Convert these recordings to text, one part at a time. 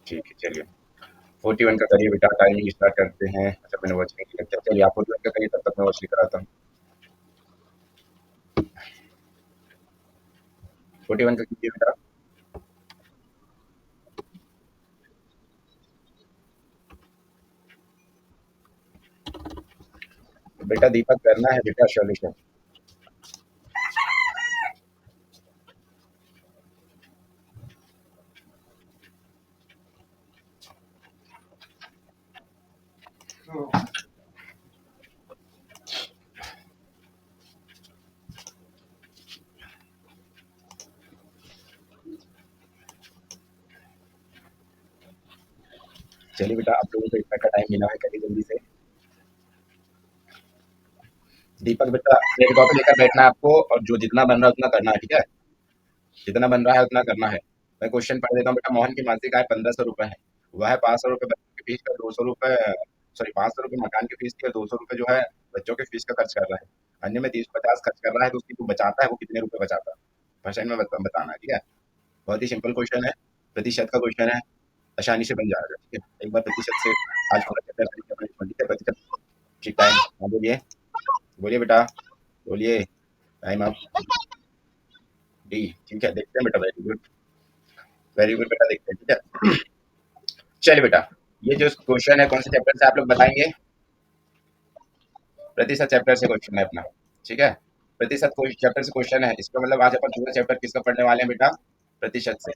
ठीक है, चलिए 41 का करिए बेटा, टाइमिंग स्टार्ट करते हैं। अच्छा मैंने वॉच नहीं किया, चलिए आप 41 का करिए, तब तक मैं वॉच लेकर आता हूँ। 41 का कीजिए बेटा। बेटा दीपक करना है बेटा सॉल्यूशन। चलिए बेटा, आप लोगों को इतना का टाइम मिला है, करिए जल्दी से। दीपक बेटा एक कॉपी लेकर बैठना है आपको, और जो जितना बन रहा है उतना करना है, ठीक है? जितना बन रहा है उतना करना है। मैं क्वेश्चन पढ़ देता हूँ बेटा। मोहन की मासिक आय 1500 रुपए है। वह 500 रुपए बच्चों की फीस का, 200 रुपए, सॉरी 500 रुपए मकान की फीस की, और 200 रुपए जो है बच्चों की फीस का खर्च कर रहा है। अन्य में 30-50 खर्च कर रहा है, तो उसकी जो बचाता है वो कितने रुपए बचाता है? परसेंट में बताना है, ठीक है? बहुत ही सिंपल क्वेश्चन है, प्रतिशत का क्वेश्चन है, आसानी से बन जाएगा, ठीक है? एक बार प्रतिशत से आज पूरा चैप्टर ठीक है? प्रतिशत ठीक टाइम। हाँ बोलिए, बोलिए बेटा, बोलिए। टाइम आप डी, ठीक है? देखते हैं बेटा, वेरी गुड, वेरी गुड बेटा, देखते हैं, ठीक है? चलिए बेटा, ये जो क्वेश्चन है कौन से चैप्टर से आप लोग बताएंगे? प्रतिशत चैप्टर से क्वेश्चन है अपना, ठीक है? प्रतिशत चैप्टर से क्वेश्चन है, इसका मतलब आज अपन पूरा चैप्टर किसका पढ़ने वाले हैं बेटा? प्रतिशत से।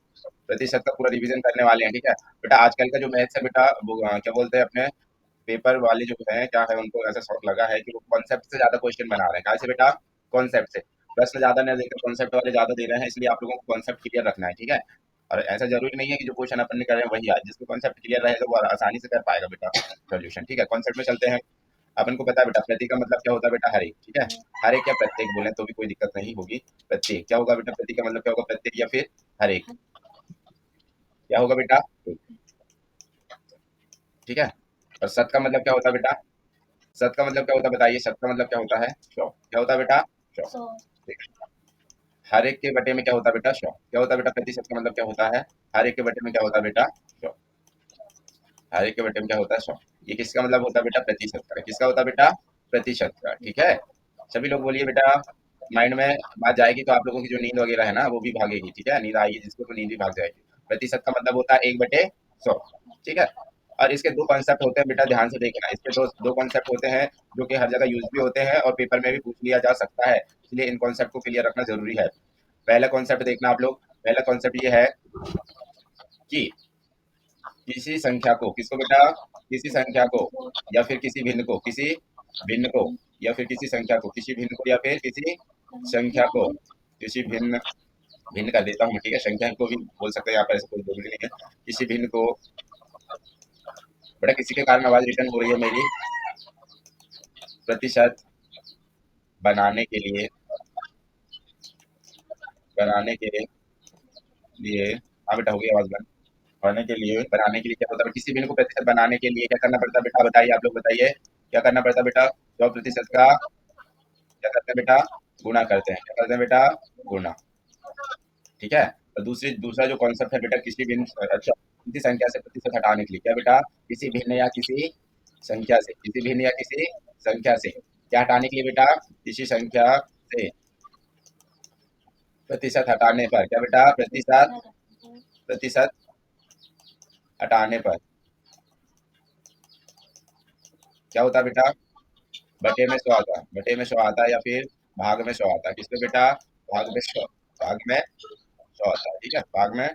प्रतिशत का पूरा रिवीजन करने वाले हैं, ठीक है? बेटा आजकल का जो मैथ्स है बेटा, वो क्या बोलते हैं अपने पेपर वाले जो है, क्या है, उनको ऐसा शौक लगा है कि वो कॉन्सेप्ट से ज्यादा क्वेश्चन बना रहे हैं। कहाँ से बेटा? कॉन्सेप्ट से। प्रश्न ज्यादा नहीं देकर कॉन्सेप्ट वाले ज्यादा दे रहे हैं, इसलिए आप लोगों को कॉन्सेप्ट क्लियर रखना है, ठीक है? और ऐसा जरूरी नहीं है कि जो क्वेश्चन अपन ने करे हैं वही आए, जिसको कॉन्सेप्ट क्लियर रहेगा वो आसानी से कर पाएगा बेटा सॉल्यूशन, ठीक है? कॉन्सेप्ट में चलते हैं। अपन को पता है बेटा प्रति का मतलब क्या होता है बेटा? हर एक, ठीक है? हर एक या प्रत्येक बोले तो भी कोई दिक्कत नहीं होगी। प्रत्येक क्या होगा बेटा? प्रति का मतलब क्या होगा? प्रत्येक या फिर हर एक, क्या होगा बेटा? एक, ठीक है? और सत का मतलब क्या होता है बेटा? सत का मतलब क्या होता है बताइए? सत का मतलब क्या होता है? 100। क्या होता है बेटा? 100। ठीक है। हर एक के बटे में क्या होता है बेटा? 100। क्या होता है बेटा? प्रतिशत का मतलब क्या होता है? हर एक के बटे में क्या होता है बेटा? 100। हर एक के बटे में क्या होता है? 100। ये किसका मतलब होता है बेटा? प्रतिशत का। किसका होता है बेटा? प्रतिशत का, ठीक है? सभी लोग बोलिए बेटा। माइंड में बात जाएगी तो आप लोगों की जो नींद वगैरह है ना वो भी भागेगी, ठीक है? नींद आएगी जिसको तो नींद भी भाग जाएगी। प्रतिशत का मतलब होता है 1/100, ठीक है? और इसके दो कॉन्सेप्ट होते हैं बेटा, ध्यान से देखना। इसके दो दो कॉन्सेप्ट होते हैं जो कि हर जगह यूज भी होते हैं और पेपर में भी पूछ लिया जा सकता है, इसलिए इन कॉन्सेप्ट को क्लियर रखना जरूरी है। पहला कॉन्सेप्ट देखना आप लोग। पहला कॉन्सेप्ट ये है कि किसी संख्या को, किसको बेटा? किसी संख्या को या फिर किसी भिन्न को, किसी भिन्न को या फिर किसी संख्या को, किसी भिन्न को या फिर किसी संख्या को, किसी भिन्न, भिन्न कर देता हूँ, ठीक है? संख्या को भी बोल सकते हैं यहाँ पर, ऐसा कोई जरूरी नहीं है। किसी भिन्न को, बेटा किसी के कारण आवाज रिटर्न हो रही है मेरी। प्रतिशत बनाने के लिए, बनाने के लिए, हाँ बेटा हो गई आवाज बंद। बनाने के लिए, बनाने के लिए क्या होता है? किसी भिन्न को प्रतिशत बनाने के लिए क्या करना पड़ता है बेटा? बताइए, आप लोग बताइए, क्या करना पड़ता है बेटा? 100% का क्या करते हैं बेटा? गुणा करते हैं। क्या करते हैं बेटा? गुणा, ठीक है? और दूसरा जो कॉन्सेप्ट है बेटा, किसी भिन्न, अच्छा, किसी संख्या से प्रतिशत हटाने के लिए, क्या बेटा? किसी भिन्न या किसी संख्या से, किसी भिन्न या किसी संख्या से क्या हटाने के लिए बेटा? किसी संख्या से प्रतिशत हटाने पर, क्या बेटा? प्रतिशत, प्रतिशत हटाने पर क्या होता है बेटा? बटे में 100 आता है, बटे में 100 आता है, या फिर भाग में 100 आता है। किसमें बेटा? भाग में 100, भाग में 100 आता है, ठीक है? भाग में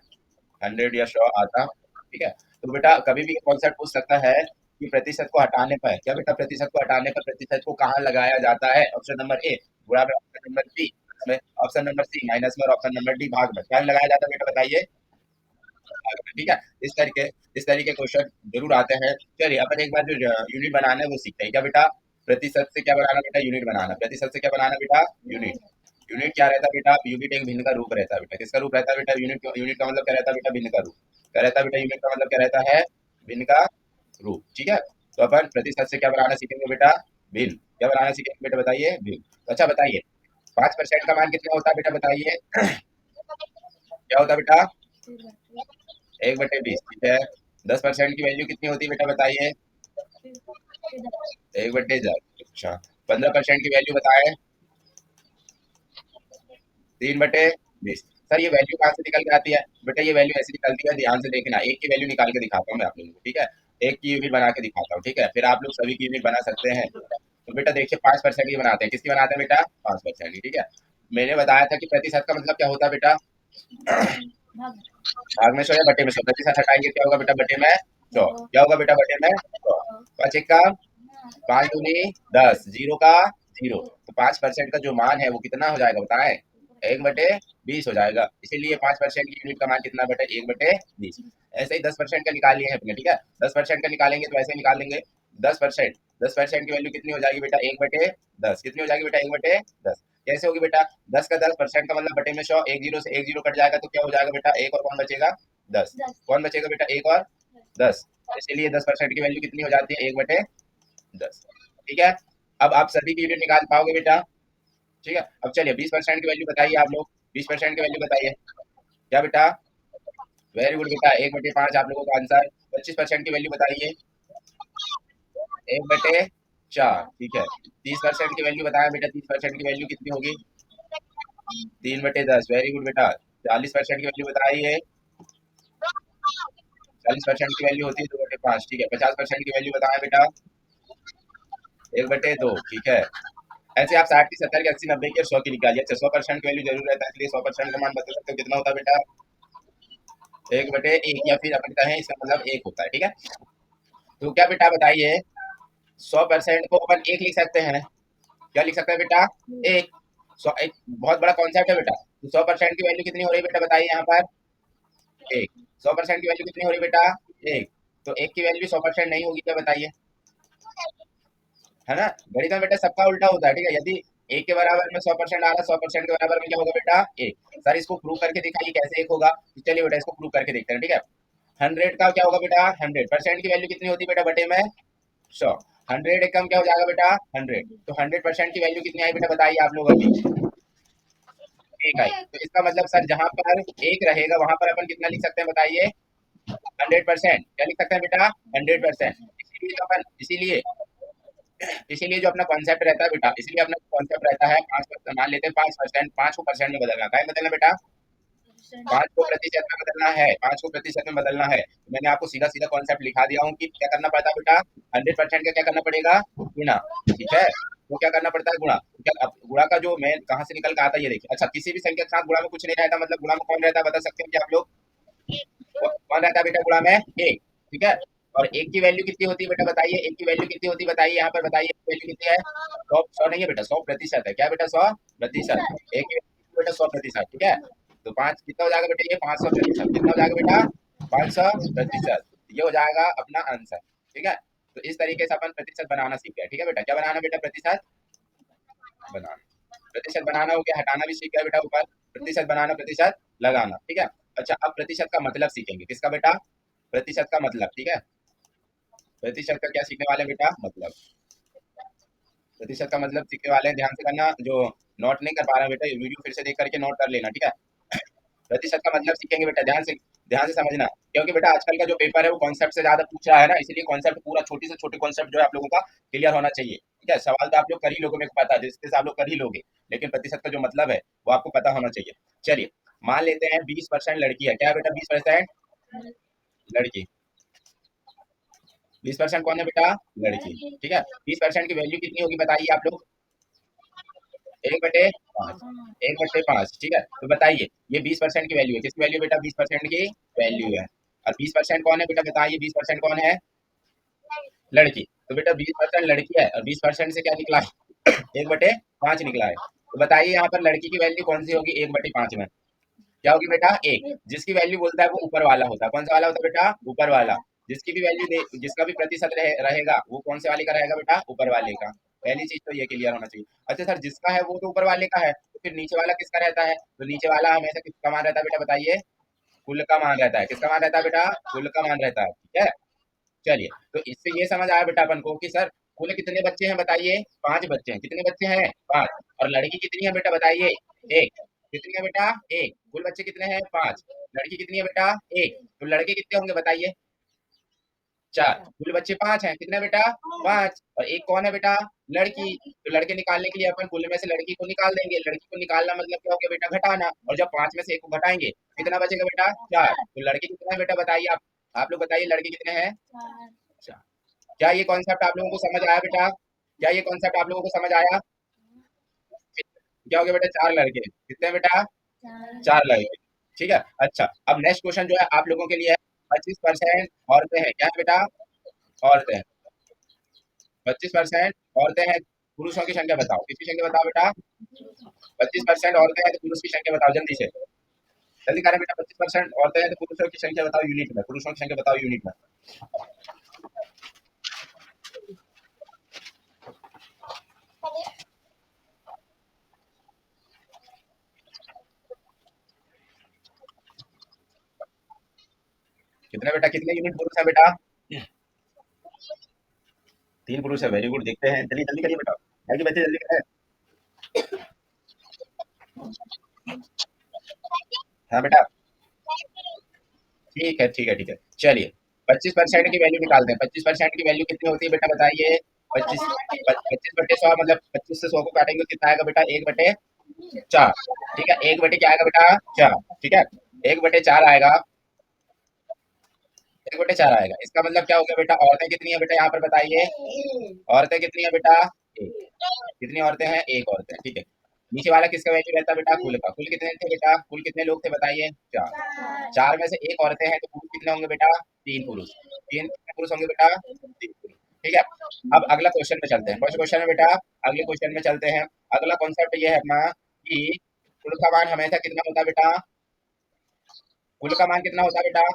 100 या 100 आता, ठीक है? तो बेटा कभी भी कॉन्सेप्ट पूछ सकता है कि प्रतिशत को हटाने पर, क्या बेटा? प्रतिशत को हटाने पर प्रतिशत को कहाँ लगाया जाता है? ऑप्शन नंबर ए गुणा में, ऑप्शन नंबर बी में, ऑप्शन नंबर सी माइनस में, और ऑप्शन नंबर डी भाग में। क्या लगाया जाता है बेटा बताइए? भाग में, ठीक है? इस तरीके क्वेश्चन जरूर आते हैं। चलिए अपन एक बार जो यूनिट बनाना है वो सीखते हैं। क्या बेटा? प्रतिशत से क्या बनाना बेटा? यूनिट बनाना। प्रतिशत से क्या बनाना बेटा? यूनिट। यूनिट क्या रहता है बेटा? यूनिट एक भिन्न का रूप रहता है बेटा। किसका रूप रहता है बेटा? यूनिट। यूनिट का मतलब क्या रहता है बेटा? भिन्न का रूप। क्या रहता है बेटा? यूनिट का मतलब क्या रहता है? भिन्न का रूप, ठीक है? तो अपन प्रतिशत से क्या बनाना सीखेंगे बेटा? भिन्न। क्या बनाना सीखेंगे बेटा बताइए? भिन्न। तो अच्छा बताइए, 5% का मान कितना होता है बेटा बताइए? क्या होता है बेटा? 1/20, ठीक है? 10% की वैल्यू कितनी होती है बेटा बताइए? 1/10। अच्छा, 15% की वैल्यू बताए? 3/20। सर ये वैल्यू कहाँ से निकल के आती है? बेटा ये वैल्यू ऐसी निकलती है, ध्यान से देखना। एक की वैल्यू निकाल के दिखाता हूँ मैं आप लोगों को, ठीक है? एक की यूनिट बना के दिखाता हूँ, ठीक है? फिर आप लोग सभी की यूनिट बना सकते हैं। तो बेटा देखिए 5% की बनाते हैं। किसकी बनाते हैं बेटा? 5% की, ठीक है? मैंने बताया था कि प्रतिशत का मतलब क्या होता है बेटा? भाग में 100 या बटे में 100। प्रतिशत हटाएंगे क्या होगा बेटा? बटे में 100। क्या होगा बेटा? बटे में 100। 5 एक का 5 दूनी 10, जीरो का जीरो। तो 5% का जो मान है वो कितना हो जाएगा बताएं? 1/20 हो जाएगा। इसीलिए 5% की यूनिट का मान कितना बेटा? 1/20। ऐसे ही 10% का निकाल लिए हैं अपने, ठीक है? 10% का निकालेंगे तो ऐसे निकाल लेंगे। 10%, 10% की वैल्यू कितनी हो जाएगी बेटा? 1/10। कितनी हो जाएगी बेटा? 1/10। कैसे होगी बेटा? 10 का 10% का मतलब बटे में 100। एक जीरो से एक जीरो कट जाएगा तो क्या हो जाएगा बेटा? एक और कौन बचेगा? 10। कौन बचेगा बेटा? एक और 10। इसीलिए 10% की वैल्यू कितनी हो जाती है? 1/10। ठीक है? अब आप सभी की यूनिट निकाल पाओगे बेटा? ठीक है? अब चलिए 20% की वैल्यू बताइए आप लोग। 20% की वैल्यू बताइए। क्या बेटा? वेरी गुड बेटा, 1/5 आप लोगों का आंसर। 25% की वैल्यू बताइए। 1/4। ठीक है। 30% की वैल्यू बताया बेटा। 30% की वैल्यू कितनी होगी? 3/10। वेरी गुड बेटा। 40% की वैल्यू बताइए। 40% की वैल्यू होती है 2/5। ठीक है। 50% की वैल्यू बताया बेटा। 1/2। ठीक है। ऐसे आप 60 की, 70 की, 80, 90 की और 100 की निकालिए। अच्छा, 100% की वैल्यू जरूर रहता है, इसलिए 100% का मान बता सकते हो कितना होता है बेटा? 1/1, या फिर अपन कहें इसका मतलब 1 होता है। ठीक है? तो क्या बेटा बताइए, 100% को अपन 1 लिख सकते हैं? क्या लिख सकते हैं बेटा? 1। एक बहुत बड़ा कॉन्सेप्ट है बेटा। तो 100% की वैल्यू कितनी हो रही है बेटा बताइए यहाँ पर? 1। 100% की वैल्यू कितनी हो रही है बेटा? 1। तो 1 की वैल्यू 100% नहीं होगी क्या बताइए? है ना? गणित में बेटा सबका उल्टा होता है, ठीक है? यदि 1 के बराबर में 100% आ रहा है, 100% के बराबर में क्या होगा बेटा? 1। सर इसको प्रूव करके दिखाइए कैसे 1 होगा। तो चलिए बेटा इसको प्रूव करके देखते हैं, ठीक है? 100 का क्या होगा बेटा? 100% की वैल्यू कितनी होती है बेटा? बटे में 100। 100 एकम क्या हो जाएगा बेटा? 100। तो 100% की वैल्यू कितनी आई बेटा बताइए आप लोग अभी? 1 आई। तो इसका मतलब सर जहां पर 1 रहेगा वहां पर अपन कितना लिख सकते हैं बताइए? 100%। क्या लिख सकते हैं बेटा? 100%। इसीलिए तो अपन, इसीलिए जो अपना कॉन्सेप्ट रहता है बेटा, इसलिए अपना कॉन्सेप्ट रहता है 5%। मान लेते हैं 5%, 5 को परसेंट में बदलना। क्या बदलना बेटा? 5 को प्रतिशत में बदलना है। 5 को प्रतिशत में बदलना है। तो मैंने आपको सीधा सीधा कॉन्सेप्ट लिखा दिया हूँ कि क्या करना पड़ता है बेटा? 100% का क्या करना पड़ेगा? गुणा। ठीक है? तो क्या करना पड़ता है? गुणा। तो क्या अब गुणा का जो मेन कहाँ से निकल के आता है ये देखिए। अच्छा, किसी भी संख्या के साथ गुणा में कुछ नहीं रहता, मतलब गुणा में कौन रहता है बता सकते हैं क्या आप लोग? कौन रहता है बेटा गुणा में? 1। ठीक है? और 1 की वैल्यू कितनी होती है बेटा बताइए? 1 की वैल्यू कितनी होती है बताइए यहाँ पर बताइए? वैल्यू कितनी है? 100। 100 नहीं है बेटा, 100% है। क्या बेटा? 100%। 1 की वैल्यू बेटा 100%। ठीक है? तो 5 कितना हो जाएगा बेटा? ये 500%। कितना हो जाएगा बेटा? 500%। ये हो जाएगा अपना आंसर। ठीक है? तो इस तरीके से अपन प्रतिशत बनाना सीख गए। ठीक है बेटा? क्या बनाना बेटा? प्रतिशत बनाना। प्रतिशत बनाना हो गया, हटाना भी सीख गया बेटा ऊपर। प्रतिशत बनाना, प्रतिशत लगाना। ठीक है? अच्छा, अब प्रतिशत का मतलब सीखेंगे। किसका बेटा? प्रतिशत का मतलब। ठीक है? प्रतिशत का क्या सीखने वाले हैं बेटा? मतलब। प्रतिशत का मतलब सीखने वाले हैं, ध्यान से करना। जो नोट नहीं कर पा रहा है बेटा, ये वीडियो फिर से देख करके नोट कर लेना। ठीक है? प्रतिशत का मतलब सीखेंगे बेटा, ध्यान से समझना। क्योंकि बेटा आजकल का जो पेपर है वो कॉन्सेप्ट से ज्यादा पूछ रहा है ना, इसलिए कॉन्सेप्ट पूरा, छोटी से छोटे कॉन्सेप्ट जो है आप लोगों का क्लियर होना चाहिए। ठीक है? सवाल तो आप लोग कर ही लोगे, मेरे को पता है, जिससे से आप लोग कर ही लोगे, लेकिन प्रतिशत का जो मतलब है वो आपको पता होना चाहिए। चलिए, मान लेते हैं 20% लड़की है। क्या है बेटा? 20% लड़की। 20% कौन है बेटा? लड़की। ठीक है? 20% की वैल्यू कितनी होगी बताइए आप लोग? 1/5। 1/5। ठीक है? तो बताइए, ये 20% की वैल्यू है। किसकी वैल्यू बेटा? 20% की वैल्यू है। और 20% कौन है बेटा बताइए? 20% कौन है? लड़की। तो बेटा 20% लड़की है और 20% से क्या निकला है? 1/5 निकला है। तो बताइए यहाँ पर लड़की की वैल्यू कौन सी होगी 1/5 में? क्या होगी बेटा? 1। जिसकी वैल्यू बोलता है वो ऊपर वाला होता है। कौन सा वाला होता है बेटा? ऊपर वाला। जिसकी भी वैल्यू दे, जिसका भी प्रतिशत रहेगा वो कौन से वाले का रहेगा बेटा? ऊपर वाले का। पहली चीज तो ये क्लियर होना चाहिए। अच्छा सर, जिसका है वो तो ऊपर वाले का है, तो फिर नीचे वाला किसका रहता है? तो नीचे वाला हमेशा किसका मान रहता है बेटा बताइए? कुल का मान रहता है। किसका मान रहता है बेटा? कुल का मान रहता है। ठीक है? चलिए, तो इससे ये समझ आया बेटा अपन को कि सर कुल कितने बच्चे हैं बताइए? 5 बच्चे हैं। कितने बच्चे हैं? 5। और लड़की कितनी है बेटा बताइए? 1। कितनी है बेटा? 1। कुल बच्चे कितने हैं? 5। लड़की कितनी है बेटा? 1। तो लड़के कितने होंगे बताइए? 4, कुल बच्चे 5 हैं, कितने बेटा 5, और एक कौन है बेटा लड़की, तो लड़के निकालने के लिए अपन कुल में से लड़की को निकाल देंगे, लड़की को निकालना मतलब क्या हो गया बेटा घटाना, और जब 5 में से एक को घटाएंगे कितना बचेगा बेटा 4, तो लड़के कितने हैं बेटा बताइए आप लोग बताइए लड़के कितने हैं 4। क्या ये कॉन्सेप्ट आप लोगों को समझ आया बेटा, क्या ये कॉन्सेप्ट आप लोगों को समझ आया, क्या हो गया बेटा 4 लड़के, कितने बेटा 4 लड़के, ठीक है। अच्छा अब नेक्स्ट क्वेश्चन जो है आप लोगों के लिए है 25% औरतें हैं, क्या है बेटा औरतें, 25% औरतें हैं, पुरुषों की संख्या बताओ, किसकी संख्या बताओ बेटा, 25% औरतें हैं तो पुरुष की संख्या बताओ जल्दी से, जल्दी करें बेटा, 25% औरतें हैं तो पुरुषों की संख्या बताओ यूनिट में, पुरुषों की संख्या बताओ यूनिट में, कितने बेटा, कितने यूनिट पुरुष है बेटा, 3 पुरुष है, वेरी गुड, देखते हैं जल्दी जल्दी करिए बेटा, आगे बच्चे जल्दी करें, हाँ बेटा, ठीक है ठीक है ठीक है, चलिए 25% की वैल्यू निकालते हैं, 25% की वैल्यू कितनी होती है बेटा बताइए, 25 बटे 100 मतलब 25 से 100 को काटेंगे तो कितना आएगा बेटा 1/4, ठीक है, 1 बटे क्या आएगा बेटा 4, ठीक है, 1/4 आएगा, 1/4 आएगा, इसका मतलब क्या हो गया बेटा, औरतें कितनी है बेटा यहाँ पर बताइए, औरतें कितनी है बेटा एक, कितनी औरतें हैं एक औरतें, ठीक है, नीचे वाला किसका वैल्यू रहता है बेटा कुल का, कुल कितने थे बेटा, कुल कितने लोग थे बताइए 4, 4 में से एक औरतें हैं तो पुरुष कितने होंगे बेटा 3 पुरुष, 3 कितने पुरुष होंगे बेटा 3 पुरुष, ठीक है। अब अगला क्वेश्चन में चलते हैं, कौन सा क्वेश्चन है बेटा, अगले क्वेश्चन में चलते हैं, अगला कॉन्सेप्ट ये है अपना कि कुल का मान हमेशा कितना होता है बेटा, कुल का मान कितना होता है बेटा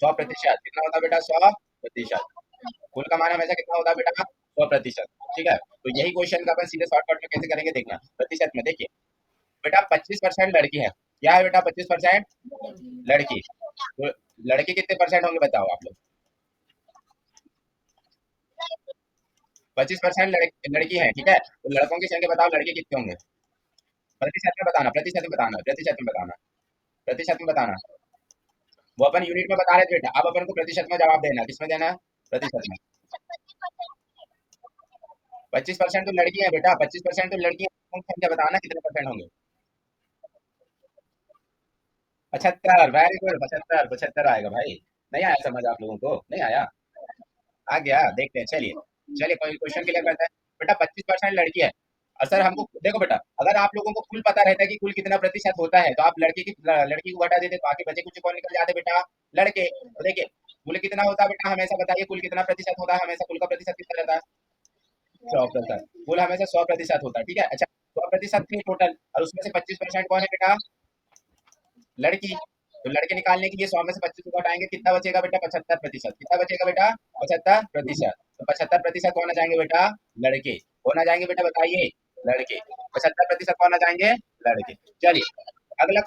100%, कितना होता है बेटा 100%, कुल का मान हमेशा कितना होता है बेटा 100%, ठीक है, तो यही क्वेश्चन का अपन सीधे शॉर्टकट में कैसे करेंगे देखना, प्रतिशत में देखिए बेटा 25% लड़की है, क्या है बेटा 25% लड़की, तो लड़के कितने परसेंट होंगे बताओ आप लोग, 25% लड़की है, ठीक है, तो लड़कों की संख्या बताओ लड़के कितने होंगे, प्रतिशत में बताना, प्रतिशत में बताना, प्रतिशत में बताना, प्रतिशत में बताना, वो अपन यूनिट में बता रहे थे बेटा, अब अपन को प्रतिशत में जवाब देना, किसमें देना है प्रतिशत में, 25% तो लड़की है बेटा, 25% तो लड़की है, संख्या बताना कितने परसेंट होंगे, 75, वेरी गुड, 75, 75 आएगा भाई, नहीं आया समझ आप लोगों को, नहीं आया, आ गया, देखते हैं, चलिए चलिए कोई क्वेश्चन क्लियर करते हैं, बेटा 25% लड़की है, और सर हमको देखो बेटा अगर आप लोगों को कुल पता रहता है कि कुल कितना प्रतिशत होता है तो आप लड़की को घटा देते तो बाकी बचे कुछ कौन निकल जाते बेटा लड़के, तो देखिए कुल कितना होता है बेटा हमेशा बताइए, कुल कितना प्रतिशत होता है हमेशा, कुल का प्रतिशत कितना रहता है 100%, कुल हमेशा 100% होता है, ठीक है। अच्छा 100% थे टोटल और उसमें से 25% कौन है बेटा लड़की, तो लड़के निकालने के लिए 100 में से 25 को घटाएंगे कितना बचेगा बेटा 75%, कितना बचेगा बेटा 75%, तो 75% कौन आ जाएंगे बेटा लड़के, कौन आ जाएंगे बेटा बताइए लड़के, 75% कौन आ जाएंगे लड़के, चलिए अगला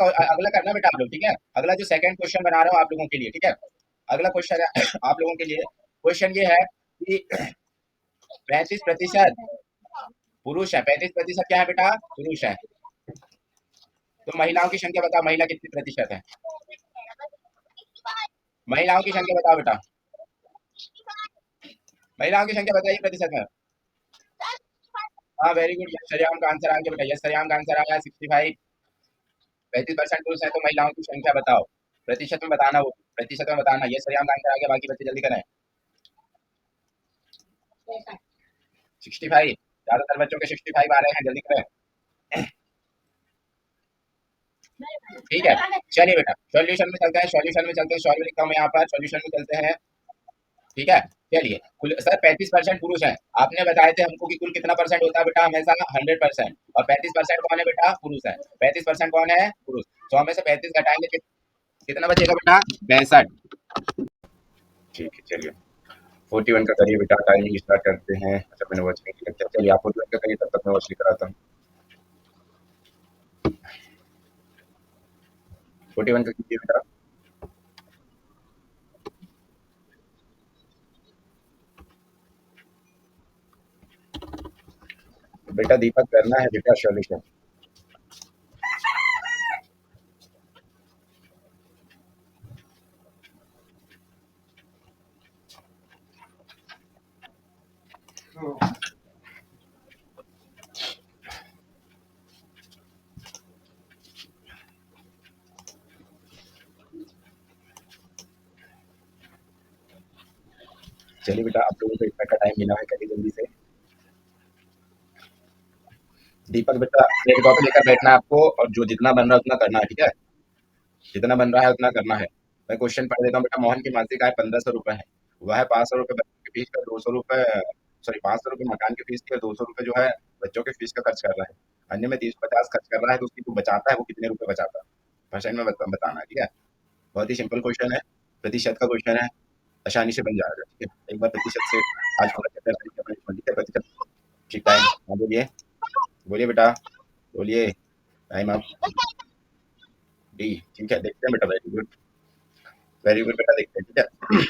करना बेटा आप लोग, ठीक है, अगला जो सेकंड क्वेश्चन बना रहा हूँ आप लोगों के लिए, ठीक है, अगला क्वेश्चन है आप लोगों के लिए, क्वेश्चन ये है कि 35% पुरुष है, 35% क्या है बेटा पुरुष है, तो महिलाओं की संख्या बताओ, महिला कितनी प्रतिशत है, महिलाओं की संख्या बताओ बेटा, महिलाओं की संख्या बताइए प्रतिशत में, हाँ वेरी गुड, यस श्रेयाम का आंसर आ गया बेटा, यस श्रेयाम का आंसर आया 65, 35% पुरुष है तो महिलाओं की संख्या बताओ, प्रतिशत में बताना, वो प्रतिशत में बताना, यस श्रेयाम का आंसर आ गया, बाकी बच्चे जल्दी करें, 65, ज्यादातर बच्चों के 65 आ रहे हैं, जल्दी करें, ठीक है, चलिए बेटा सॉल्यूशन में चलते हैं, सॉल्यूशन में चलते हैं, सॉल्व लिखता हूँ मैं यहाँ पर, सॉल्यूशन में चलते हैं, ठीक है, चलिए कुल सर 35% पुरुष है, आपने बताए थे हमको कि कुल कितना परसेंट होता है बेटा हमेशा 100%, और 35% कौन है बेटा पुरुष है, 35% कौन है पुरुष, 100 में से 35 घटाएंगे कितना बचेगा बेटा 65, ठीक है चलिए 41 का करिए बेटा, टाइमिंग स्टार्ट करते हैं, अच्छा मैंने वॉच नहीं किया, चलिए आप 41 का करिए तब तक मैं वॉच लेकर आता हूँ, 41 का कीजिए बेटा, बेटा दीपक करना है बेटा सॉल्यूशन, चलिए बेटा, आप लोगों को एक मिनट का टाइम मिला है, करिए जल्दी से। दीपक बेटा, एक कॉपी लेकर बैठना है आपको, और जो जितना बन रहा है उतना करना है, ठीक है? जितना बन रहा है उतना करना है। मैं क्वेश्चन पढ़ देता हूँ बेटा। मोहन की मासिक आय 1500 रुपए है। वह है 500 रुपए बच्चों की फीस का, 200 रुपए, सॉरी 500 रुपए मकान की फीस की, और 200 रुपए जो है बच्चों की फीस का खर्च कर रहा है। अन्य में 350 खर्च कर रहा है, तो उसकी जो बचाता है वो कितने रुपए बचाता है? परसेंट में बताना है, ठीक है? बहुत ही सिंपल क्वेश्चन है, प्रतिशत का क्वेश्चन है, आसानी से बन जाएगा, ठीक है? एक बार प्रतिशत से आज पूरा चैप्टर तरीके अपने समझ लीजिए। प्रतिशत ठीक टाइम। हाँ बोलिए, बोलिए बेटा, बोलिए। Time up. डी, ठीक है, देखते हैं बेटा। वेरी गुड, वेरी गुड बेटा, देखते हैं, ठीक है?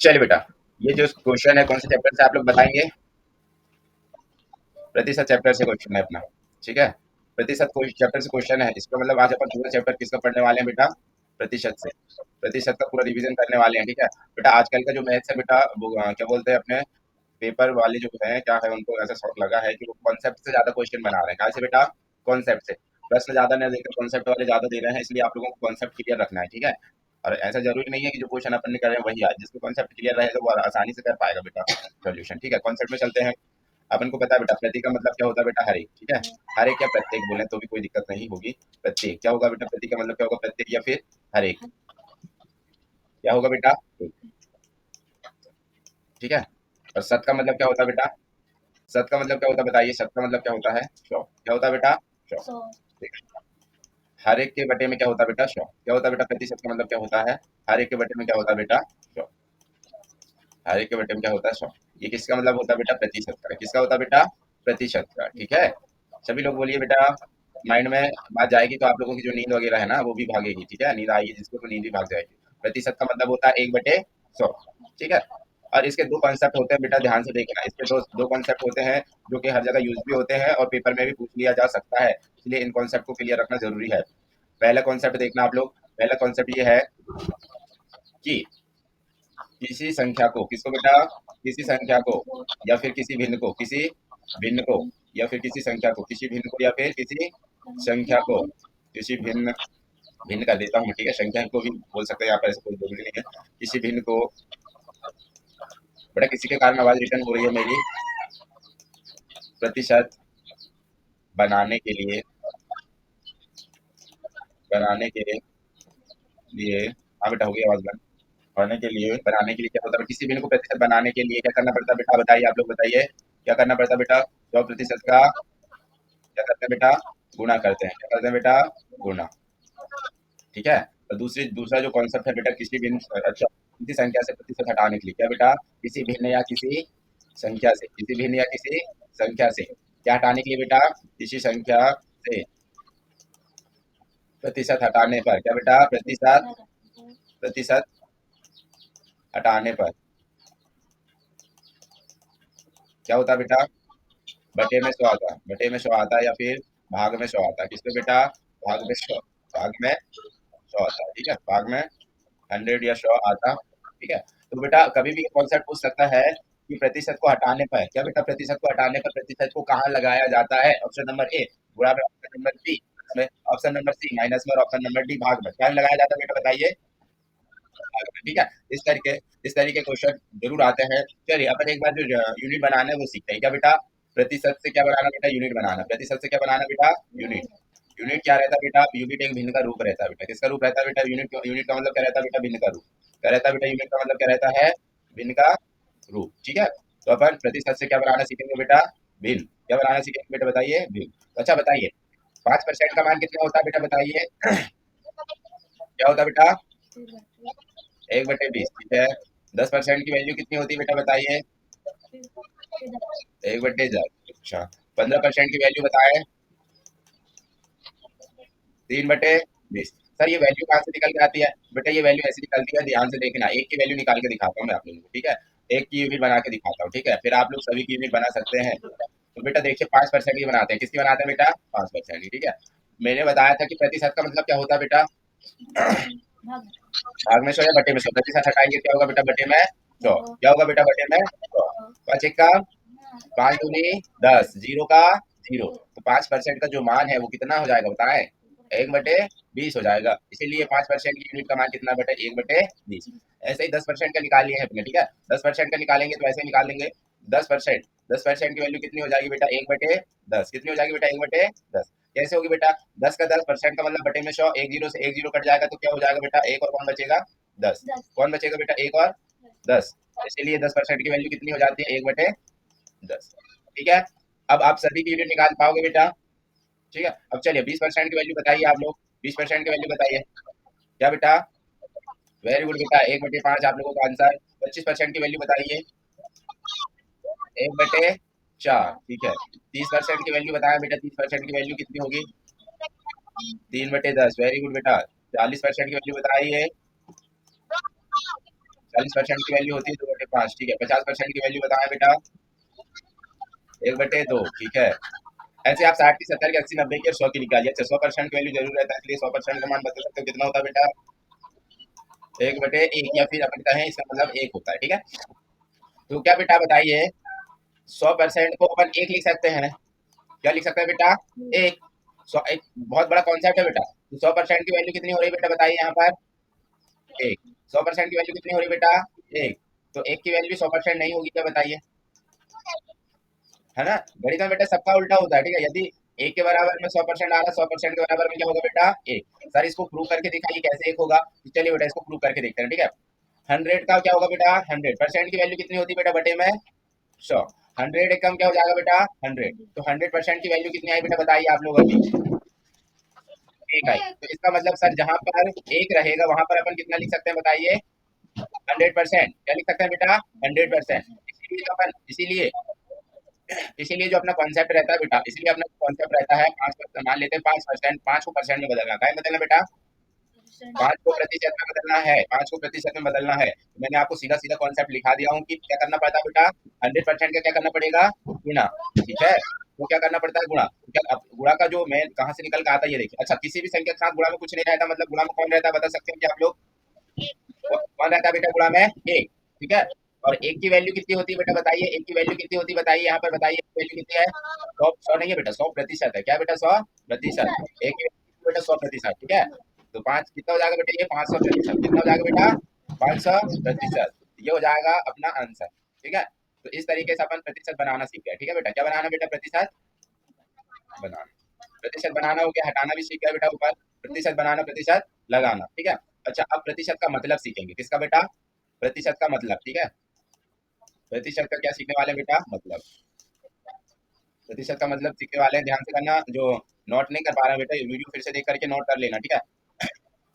चलिए बेटा, ये जो क्वेश्चन है कौन से चैप्टर से आप लोग बताएंगे? प्रतिशत चैप्टर से क्वेश्चन है अपना, ठीक है? प्रतिशत चैप्टर से क्वेश्चन है, इसका मतलब आज अपन पूरा चैप्टर किसका पढ़ने वाले हैं बेटा? प्रतिशत से। प्रतिशत का पूरा रिवीजन करने वाले हैं, ठीक है बेटा? आजकल का जो मैथ्स है बेटा, वो क्या बोलते हैं अपने पेपर वाले जो है, क्या है, उनको ऐसा शौक लगा है कि वो कॉन्सेप्ट से ज्यादा क्वेश्चन बना रहे हैं। कहाँ से बेटा? कॉन्सेप्ट से। प्रश्न ज्यादा नहीं देकर कॉन्सेप्ट वाले ज्यादा दे रहे हैं, इसलिए आप लोगों को कॉन्सेप्ट क्लियर रखना है, ठीक है? और ऐसा जरूरी नहीं है कि जो क्वेश्चन अपन ने करे वही आए, जिसको कॉन्सेप्ट क्लियर रहेगा वो आसानी से कर पाएगा बेटा सोल्यूशन, ठीक है? कॉन्सेप्ट में चलते हैं। अपन को पता है बेटा, प्रति का मतलब क्या होता है बेटा? हर एक, ठीक है? हर एक या प्रत्येक बोले तो भी कोई दिक्कत नहीं होगी। प्रत्येक क्या होगा बेटा? प्रति का मतलब क्या होगा? प्रत्येक या फिर हर एक, क्या होगा बेटा? ठीक है? और सत का मतलब क्या होता है बेटा? सत का मतलब क्या होता है बताइए? सत का मतलब क्या होता है? 100। क्या होता है बेटा? 100। ठीक है। हर एक के बटे में क्या होता है बेटा? 100। क्या होता है बेटा? प्रतिशत का मतलब क्या होता है? हर एक के बटे में क्या होता है बेटा? 100। हर एक के बटे में क्या होता है? 100। ये किसका मतलब होता है बेटा? प्रतिशत का। किसका होता है बेटा? प्रतिशत का, ठीक है? सभी लोग बोलिए बेटा। माइंड में बात जाएगी तो आप लोगों की जो नींद वगैरह है ना वो भी भागेगी, ठीक है? नींद आएगी जिसको तो नींद भी भाग जाएगी। प्रतिशत का मतलब होता है 1/100, ठीक है? और इसके दो कॉन्सेप्ट होते हैं बेटा, ध्यान से देखना। इसके दो दो कॉन्सेप्ट होते हैं जो कि हर जगह यूज भी होते हैं और पेपर में भी पूछ लिया जा सकता है, इसलिए इन कॉन्सेप्ट को क्लियर रखना जरूरी है। पहला कॉन्सेप्ट देखना आप लोग। पहला कॉन्सेप्ट ये है कि किसी संख्या को, किसको बेटा? किसी संख्या को या फिर किसी भिन्न को, किसी भिन्न को या फिर किसी संख्या को, किसी भिन्न को या फिर किसी संख्या को, किसी भिन्न, भिन्न कर देता हूँ, ठीक है? संख्या को भी बोल सकते हैं यहाँ पर, ऐसा कोई जरूरी नहीं है। किसी भिन्न को, बेटा किसी के कारण आवाज रिटर्न हो रही है मेरी। प्रतिशत बनाने के लिए, बनाने के लिए, हाँ बेटा हो गई आवाज बंद। बनाने के लिए, बनाने के लिए क्या होता है? किसी भिन्न को प्रतिशत बनाने के लिए क्या करना पड़ता है बेटा? बताइए, आप लोग बताइए, क्या करना पड़ता है बेटा? 100% का क्या करते हैं बेटा? गुणा करते हैं। क्या करते हैं बेटा? गुणा, ठीक है? और दूसरा जो कॉन्सेप्ट है बेटा, किसी भिन्न, अच्छा, किसी संख्या से प्रतिशत हटाने के लिए, क्या बेटा? किसी भिन्न या किसी संख्या से, किसी भिन्न या किसी संख्या से क्या हटाने के लिए बेटा? किसी संख्या से प्रतिशत हटाने पर, क्या बेटा? प्रतिशत, प्रतिशत हटाने पर क्या होता है बेटा? बटे में 100 आता है, बटे में 100 आता है, या फिर भाग में 100 आता है। किसमें बेटा? भाग में 100, भाग में 100 आता है, ठीक है? भाग में 100 या 100 आता, ठीक है? तो बेटा कभी भी कॉन्सेप्ट पूछ सकता है कि प्रतिशत को हटाने पर, क्या बेटा? प्रतिशत को हटाने पर प्रतिशत को कहाँ लगाया जाता है? ऑप्शन नंबर ए गुणा में, ऑप्शन नंबर बी में, ऑप्शन नंबर सी माइनस में, और ऑप्शन नंबर डी भाग में। क्या लगाया जाता है बेटा बताइए? भाग में, ठीक है? इस तरीके क्वेश्चन जरूर आते हैं। चलिए अपन एक बार जो यूनिट बनाना है वो सीखते हैं। क्या बेटा? प्रतिशत से क्या बनाना बेटा? यूनिट बनाना। प्रतिशत से क्या बनाना बेटा? यूनिट। यूनिट क्या रहता है बेटा? यूनिट एक भिन्न का रूप रहता है बेटा। किसका रूप रहता है बेटा? यूनिट का मतलब क्या रहता है बेटा? भिन्न का रूप। क्या रहता है बेटा? यूनिट का मतलब क्या रहता है? भिन्न का रूप, ठीक है? तो अपन प्रतिशत से क्या बनाना सीखेंगे बेटा? भिन्न। क्या बनाना सीखेंगे बेटा बताइए? भिन्न। तो अच्छा बताइए, 5% का मान कितना होता है बेटा बताइए? क्या होता है बेटा? 1/20, ठीक है? 10% की वैल्यू कितनी होती है बेटा बताइए? 1/10। अच्छा, 15% की वैल्यू बताएं? 3/20। सर ये वैल्यू कहाँ से निकल के आती है? बेटा ये वैल्यू ऐसी निकलती है, ध्यान से देखना। एक की वैल्यू निकाल के दिखाता हूँ मैं आप लोगों को, ठीक है? एक की यूनिट बना के दिखाता हूँ, ठीक है? फिर आप लोग सभी की यूनिट बना सकते हैं। तो बेटा देखिए 5% की बनाते हैं। किसकी बनाते हैं बेटा? 5% की, ठीक है? मैंने बताया था कि प्रतिशत का मतलब क्या होता है बेटा? भाग में 100 या बटे में 100। प्रतिशत हटाएंगे क्या होगा बेटा? बटे में 100। क्या होगा बेटा? बटे में 100। 5 × 5 दूनी 10, जीरो का जीरो। तो 5% का जो मान है वो कितना हो जाएगा बताएं? 1/20 हो जाएगा। इसीलिए 5% की यूनिट का मान कितना बेटा 1/20। ऐसे ही 10% का निकाल लिए हैं अपने, ठीक है। 10% का निकालेंगे तो ऐसे निकाल लेंगे 10%। 10% की वैल्यू कितनी हो जाएगी बेटा 1/10। कितनी हो जाएगी बेटा 1/10। कैसे होगी बेटा 10 का 10% का मतलब बटे में 100, एक जीरो से एक जीरो कट जाएगा तो क्या हो जाएगा बेटा एक और कौन बचेगा 10। कौन बचेगा बेटा एक और 10। इसीलिए 10% की वैल्यू कितनी हो जाती है 1/10। ठीक है। अब आप सभी की यूनिट निकाल पाओगे बेटा। ठीक है। अब चलिए 20% की वैल्यू बताइए आप लोग। 20% की वैल्यू बताइए क्या बेटा। वेरी गुड बेटा 1/5 आप लोगों का आंसर। 25% की वैल्यू बताइए 1/4। ठीक है। 30% की वैल्यू बताया बेटा। 30% की वैल्यू कितनी होगी 3/10। वेरी गुड बेटा। 40% की वैल्यू बताइए। 40% की वैल्यू होती है 2/5। ठीक है। 50% की वैल्यू बताया बेटा 1/2। ठीक है। ऐसे आप 60 की 70 की 80 90 की और 100 की निकालिए। अच्छा 100% की वैल्यू जरूर रहता है इसलिए 100% का मान बता सकते हो कितना होता है बेटा 1/1 या फिर अपन कहें इसका मतलब 1 होता है। ठीक है। तो क्या बेटा बताइए 100% को अपन 1 लिख सकते हैं। क्या लिख सकते हैं बेटा 1। एक बहुत बड़ा कॉन्सेप्ट है बेटा। तो 100% की वैल्यू कितनी हो रही है बेटा बताइए यहाँ पर 1। 100% की वैल्यू कितनी हो रही है बेटा 1। तो 1 की वैल्यू 100% नहीं होगी क्या बताइए। है ना। गणित में बेटा सबका उल्टा होता है। ठीक है। यदि 1 के बराबर में 100% आ रहा है 100% के बराबर में क्या होगा बेटा 1। सर इसको प्रूव करके दिखाइए कैसे 1 होगा। तो चलिए बेटा इसको प्रूव करके देखते हैं। ठीक है। 100 का क्या होगा बेटा 100% की वैल्यू कितनी होती है बेटा बटे में 100। 100 एकम क्या हो जाएगा बेटा 100। तो 100% की वैल्यू कितनी आई बेटा बताइए आप लोग अभी 1 आई। तो इसका मतलब सर जहां पर 1 रहेगा वहां पर अपन कितना लिख सकते हैं बताइए 100%। क्या लिख सकते हैं बेटा 100%। इसीलिए तो अपन इसीलिए जो अपना कॉन्सेप्ट रहता है बेटा इसीलिए अपना कॉन्सेप्ट रहता है 5%। मान लेते हैं 5%। 5 को परसेंट में बदलना है बदलना बेटा 5 को प्रतिशत में बदलना है। 5 को प्रतिशत में बदलना है। तो मैंने आपको सीधा सीधा कॉन्सेप्ट लिखा दिया हूँ कि क्या करना पड़ता है बेटा 100% का क्या करना पड़ेगा गुणा। ठीक है। तो क्या करना पड़ता है गुणा। तो क्या अब गुणा का जो मैं कहाँ से निकल के आता है ये देखिए। अच्छा किसी भी संख्या के साथ गुणा में कुछ नहीं रहता मतलब गुणा में कौन रहता है बता सकते हैं क्या आप लोग कौन रहता है बेटा गुणा में 1। ठीक है। और 1 की वैल्यू कितनी होती है बेटा बताइए 1 की वैल्यू कितनी होती है बताइए यहाँ पर बताइए वैल्यू कितनी है 100। 100 नहीं है बेटा 100% है। क्या बेटा 100%। 1 की वैल्यू बेटा 100%। ठीक है। तो 5 कितना हो जाएगा बेटा ये 500%। कितना हो जाएगा बेटा 500%। ये हो जाएगा अपना आंसर। ठीक है। तो इस तरीके से अपन प्रतिशत बनाना सीख गए। ठीक है बेटा क्या बनाना बेटा प्रतिशत बनाना। प्रतिशत बनाना हो गया हटाना भी सीख गया बेटा ऊपर प्रतिशत बनाना प्रतिशत लगाना। ठीक है। अच्छा अब प्रतिशत का मतलब सीखेंगे किसका बेटा प्रतिशत का मतलब। ठीक है। प्रतिशत का क्या सीखने वाले हैं बेटा मतलब प्रतिशत का मतलब सीखने वाले हैं। ध्यान से करना जो नोट नहीं कर पा रहा है बेटा ये वीडियो फिर से देख करके नोट कर लेना। ठीक है।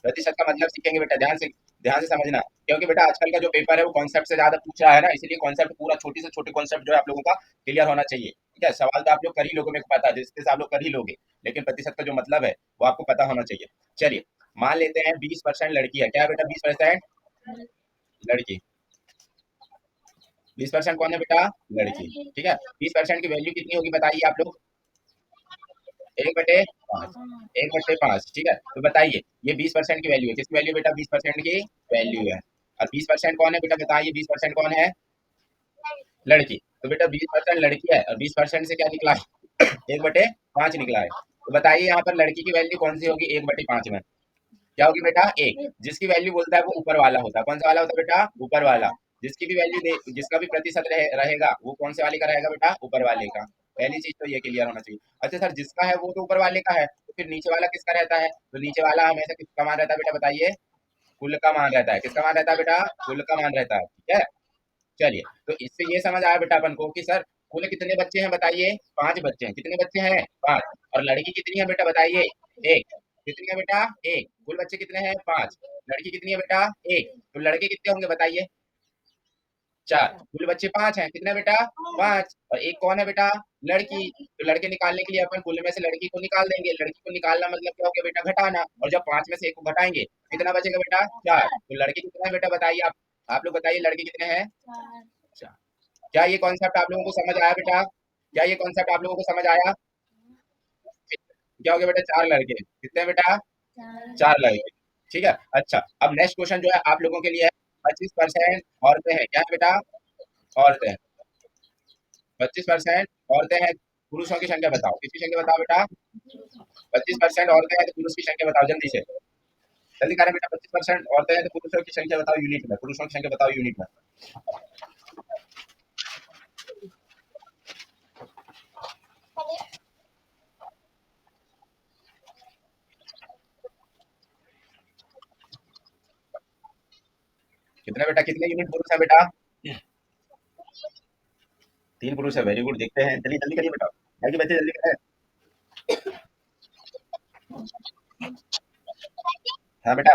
प्रतिशत का मतलब सीखेंगे बेटा ध्यान से समझना क्योंकि बेटा आजकल का जो पेपर है वो कॉन्सेप्ट से ज्यादा पूछ रहा है ना इसलिए कॉन्सेप्ट पूरा छोटे से छोटे कॉन्सेप्ट जो है आप लोगों का क्लियर होना चाहिए। ठीक है। सवाल तो आप लोग कर ही लोगे मेरे को पता है जिसके से आप लोग कर ही लोगे लेकिन प्रतिशत का जो मतलब है वो आपको पता होना चाहिए। चलिए मान लेते हैं 20% लड़की है। क्या है बेटा 20% लड़की। 20% कौन है बेटा लड़की। ठीक है। 20% की वैल्यू कितनी होगी बताइए आप लोग 1/5। 1/5। ठीक है। तो बताइए ये 20% की वैल्यू है। किसकी वैल्यू बेटा 20% की वैल्यू है। और 20% कौन है बेटा बताइए 20% कौन है लड़की। तो बेटा 20% लड़की है और 20% से क्या निकला है 1/5 निकला है। तो बताइए यहाँ पर लड़की की वैल्यू कौन सी होगी 1/5 में क्या होगी बेटा 1। जिसकी वैल्यू बोलता है वो ऊपर वाला होता है। कौन सा वाला होता है बेटा ऊपर वाला। जिसकी भी वैल्यू जिसका भी प्रतिशत रहेगा वो कौन से वाले का रहेगा बेटा ऊपर वाले का। पहली चीज तो ये क्लियर होना चाहिए। अच्छा सर जिसका है वो तो ऊपर वाले का है तो फिर नीचे वाला किसका रहता है। तो नीचे वाला हमेशा किसका मान रहता है बेटा बताइए कुल का मान रहता है। किसका मान रहता है बेटा कुल का मान रहता है। ठीक है। चलिए तो इससे ये समझ आया बेटा अपन को कि सर कुल कितने बच्चे हैं बताइए 5 बच्चे हैं। कितने बच्चे हैं 5। और लड़की कितनी है बेटा बताइए 1। कितनी है बेटा 1। कुल बच्चे कितने हैं 5। लड़की कितनी है बेटा 1। तो लड़के कितने होंगे बताइए 4। कुल बच्चे 5 हैं। कितने बेटा 5 और एक कौन है बेटा लड़की। तो लड़के निकालने के लिए अपन कुल में से लड़की को निकाल देंगे। लड़की को निकालना मतलब क्या हो गया बेटा घटाना। और जब 5 में से 1 को घटाएंगे कितना बचेगा बेटा 4। तो लड़के कितने हैं बेटा बताइए आप लोग बताइए लड़के कितने हैं 4। क्या ये कॉन्सेप्ट आप लोगों को समझ आया बेटा। क्या ये कॉन्सेप्ट आप लोगों को समझ आया। क्या हो गया बेटा 4 लड़के कितने हैं बेटा 4 लड़के। ठीक है। अच्छा अब नेक्स्ट क्वेश्चन जो है आप लोगों के लिए है 25% औरतें हैं। क्या है बेटा औरतें हैं। 25% औरतें हैं। पुरुषों की संख्या बताओ किसकी संख्या बताओ बेटा 25% औरतें हैं तो पुरुष की संख्या बताओ जल्दी से, जल्दी करें बेटा। 25% औरतें हैं तो पुरुषों की संख्या बताओ यूनिट में, पुरुषों की संख्या बताओ यूनिट में। कितने बेटा, कितने यूनिट पुरुष है बेटा? 3 पुरुष है, वेरी गुड। देखते हैं, जल्दी जल्दी करिए बेटा, जल्दी बच्चे जल्दी करें। हाँ बेटा,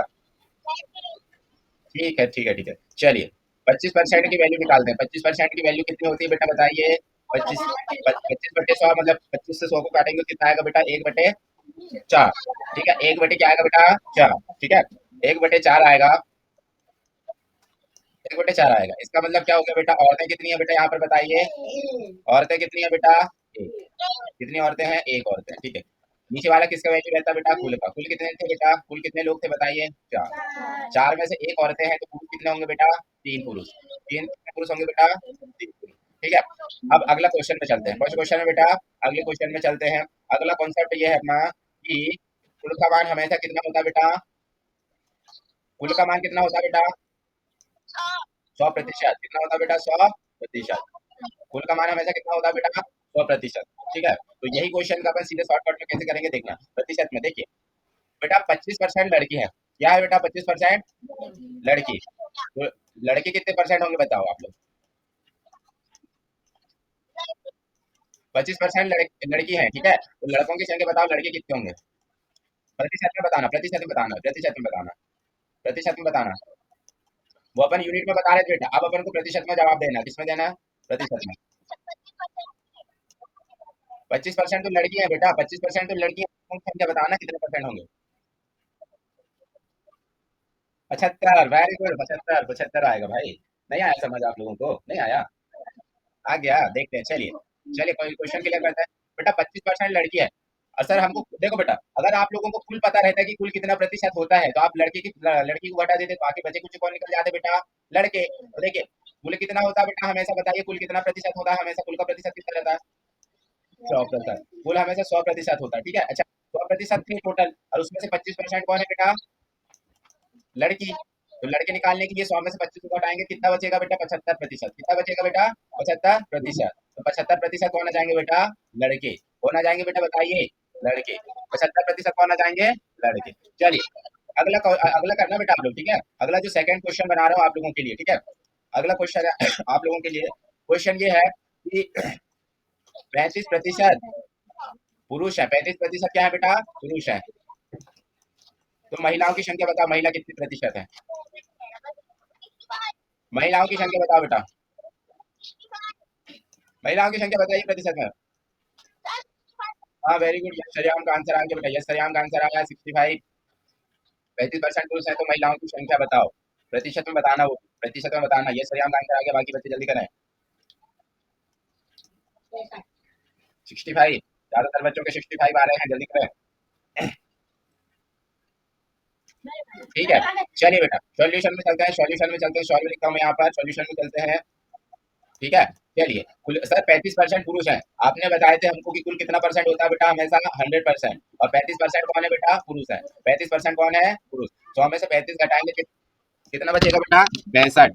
ठीक है ठीक है ठीक है। चलिए 25% की वैल्यू निकालते हैं। 25% की वैल्यू कितनी होती है बेटा बताइए? 25 बटे 100 मतलब 25 से 100 को काटेंगे तो कितना आएगा बेटा? 1/4। ठीक है, 1 बटे क्या आएगा बेटा? 4। ठीक है, 1/4 आएगा, 1/4 आएगा। इसका मतलब क्या हो गया बेटा? औरतें कितनी है बेटा यहाँ पर बताइए? औरतें कितनी है बेटा? एक। कितनी औरतें हैं? एक औरतें। ठीक है, नीचे वाला किसका वैल्यू रहता है बेटा? कुल का। कुल कितने थे बेटा? कुल कितने लोग थे बताइए? 4। 4 में से एक औरतें हैं तो पुरुष कितने होंगे बेटा? 3 पुरुष। 3 कितने पुरुष होंगे बेटा? 3 पुरुष। ठीक है, अब अगला क्वेश्चन में चलते हैं। कौन सा क्वेश्चन है बेटा? अगले क्वेश्चन में चलते हैं। अगला कॉन्सेप्ट ये है अपना कि कुल का मान हमेशा कितना होता है बेटा? कुल का मान कितना होता है बेटा? 100%। कितना होता है बेटा? 100%। कुल का मान हमेशा कितना होता है बेटा? 100%। ठीक है, तो यही क्वेश्चन का अपन सीधे शॉर्टकट में कैसे करेंगे देखना। प्रतिशत में देखिए बेटा, 25% लड़की है। क्या है बेटा? 25% लड़की। तो लड़के कितने परसेंट होंगे बताओ आप लोग? 25% लड़की है। ठीक है, तो लड़कों की संख्या बताओ, लड़के कितने होंगे? प्रतिशत में बताना, प्रतिशत में बताना, प्रतिशत में बताना, प्रतिशत में बताना। वो अपन यूनिट में बता रहे थे बेटा, अब अपन को प्रतिशत में जवाब देना। किसमें देना है? प्रतिशत में। 25% तो लड़की है बेटा, 25% तो लड़की है। लड़कों की संख्या बताना कितने परसेंट होंगे? 75। Very good, 75। 75 आएगा भाई। नहीं आया समझ आप लोगों को? नहीं आया? आ गया, देखते हैं। चलिए चलिए, कोई क्वेश्चन क्लियर करते हैं। बेटा 25% लड़की है। और सर हमको देखो बेटा, अगर आप लोगों को कुल पता रहता है कि कुल कितना प्रतिशत होता है तो आप लड़की को हटा देते तो बाकी बचे कुछ कौन निकल जाते बेटा? लड़के। तो देखिए कुल कितना होता है बेटा, हमेशा बताइए कुल कितना प्रतिशत होता है? हमेशा कुल का प्रतिशत कितना रहता है? 100%। कुल हमेशा 100% होता है। ठीक है, अच्छा 100% थे टोटल, और उसमें से 25% कौन है बेटा? लड़की। तो लड़के निकालने के लिए 100 में से 25 को घटाएंगे, कितना बचेगा बेटा? 75%। कितना बचेगा बेटा? 75%। तो 75% कौन आ जाएंगे बेटा? लड़के। कौन आ जाएंगे बेटा बताइए? लड़के। 75% कौन आ जाएंगे? लड़के। चलिए अगला करना बेटा आप लोग। ठीक है, अगला जो सेकंड क्वेश्चन बना रहा हूँ आप लोगों के लिए। ठीक है, अगला क्वेश्चन है आप लोगों के लिए। क्वेश्चन ये है कि 35% पुरुष है। 35% क्या है बेटा? पुरुष है। तो महिलाओं की संख्या बताओ, महिला कितनी प्रतिशत है? महिलाओं की संख्या बताओ बेटा, महिलाओं की संख्या बताइए प्रतिशत में। हाँ वेरी गुड, यश श्याम का आंसर आ गया बेटा, यश श्याम का आंसर आया 65। 35% पुरुष है तो महिलाओं की संख्या बताओ, प्रतिशत में बताना, वो प्रतिशत में बताना। यश श्याम का आंसर आ गया, बाकी बच्चे जल्दी करें। 65, ज्यादातर बच्चों के 65 आ रहे हैं, जल्दी करें। ठीक है, चलिए बेटा सॉल्यूशन में चलते हैं, सॉल्यूशन में चलते हैं। सॉल्व लिखता हूँ मैं यहाँ पर, सॉल्यूशन में चलते हैं। ठीक है, चलिए कुल सर 35% पुरुष है। आपने बताए थे हमको कि कुल कितना परसेंट होता है बेटा? हमेशा 100%। और 35% कौन है बेटा? पुरुष है। 35% कौन है? पुरुष। 100 में से 35 घटाएंगे कितना बचेगा बेटा? 65।